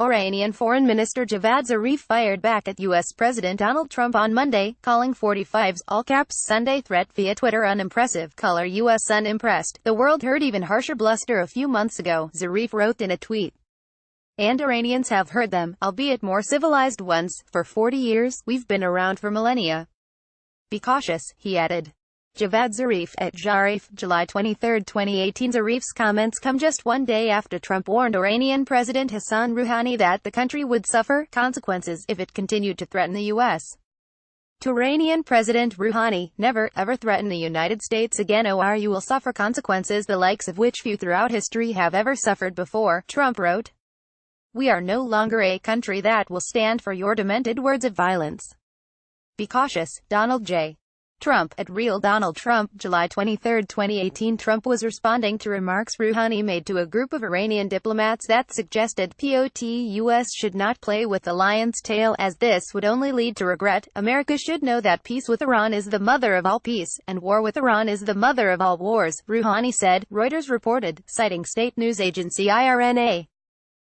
Iranian Foreign Minister Javad Zarif fired back at U.S. President Donald Trump on Monday, calling 45's all-caps Sunday threat via Twitter unimpressive. Color U.S. unimpressed. The world heard even harsher bluster a few months ago, Zarif wrote in a tweet. And Iranians have heard them, albeit more civilized ones, for 40 years. We've been around for millennia. Be cautious, he added. Javad Zarif at Zarif, July 23, 2018. Zarif's comments come just one day after Trump warned Iranian President Hassan Rouhani that the country would suffer consequences if it continued to threaten the U.S. To Iranian President Rouhani, never, ever threaten the United States again or you will suffer consequences the likes of which few throughout history have ever suffered before, Trump wrote. We are no longer a country that will stand for your demented words of violence. Be cautious, Donald J. Trump, at Real Donald Trump, July 23, 2018. Trump was responding to remarks Rouhani made to a group of Iranian diplomats that suggested U.S. should not play with the lion's tail, as this would only lead to regret. America should know that peace with Iran is the mother of all peace, and war with Iran is the mother of all wars, Rouhani said, Reuters reported, citing state news agency IRNA.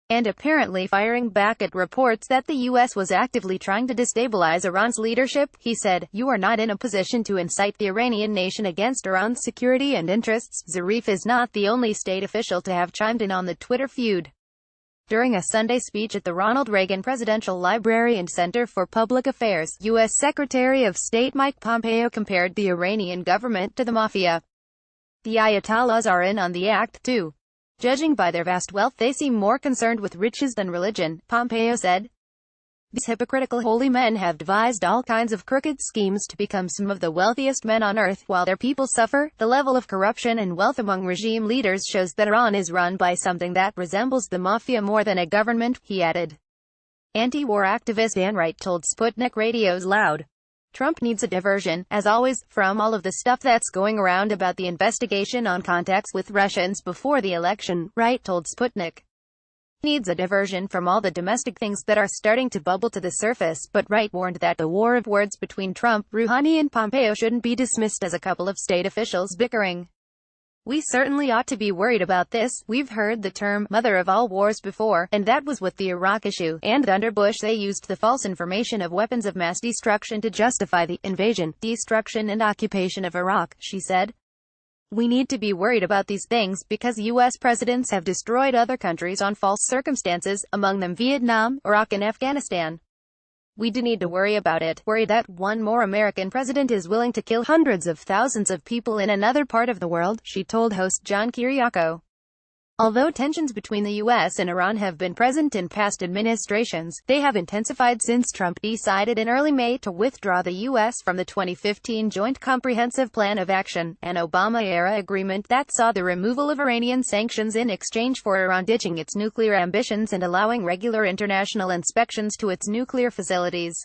And apparently firing back at reports that the U.S. was actively trying to destabilize Iran's leadership, he said, you are not in a position to incite the Iranian nation against Iran's security and interests. Zarif is not the only state official to have chimed in on the Twitter feud. During a Sunday speech at the Ronald Reagan Presidential Library and Center for Public Affairs, U.S. Secretary of State Mike Pompeo compared the Iranian government to the mafia. The Ayatollahs are in on the act, too. Judging by their vast wealth, they seem more concerned with riches than religion, Pompeo said. These hypocritical holy men have devised all kinds of crooked schemes to become some of the wealthiest men on earth, while their people suffer. The level of corruption and wealth among regime leaders shows that Iran is run by something that resembles the mafia more than a government, he added. Anti-war activist Ann Wright told Sputnik Radio's Loud. Trump needs a diversion, as always, from all of the stuff that's going around about the investigation on contacts with Russians before the election, Wright told Sputnik. He needs a diversion from all the domestic things that are starting to bubble to the surface, but Wright warned that the war of words between Trump, Rouhani and Pompeo shouldn't be dismissed as a couple of state officials bickering. We certainly ought to be worried about this. We've heard the term, mother of all wars before, and that was with the Iraq issue, and under Bush they used the false information of weapons of mass destruction to justify the invasion, destruction and occupation of Iraq, she said. We need to be worried about these things, because U.S. presidents have destroyed other countries on false circumstances, among them Vietnam, Iraq and Afghanistan. We do need to worry about it, worry that one more American president is willing to kill hundreds of thousands of people in another part of the world, she told host John Kiriakou. Although tensions between the U.S. and Iran have been present in past administrations, they have intensified since Trump decided in early May to withdraw the U.S. from the 2015 Joint Comprehensive Plan of Action, an Obama-era agreement that saw the removal of Iranian sanctions in exchange for Iran ditching its nuclear ambitions and allowing regular international inspections to its nuclear facilities.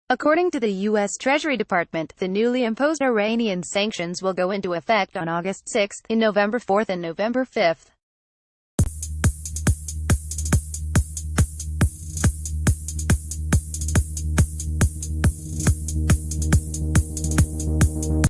According to the U.S. Treasury Department, the newly imposed Iranian sanctions will go into effect on August 6, and November 4 and November 5.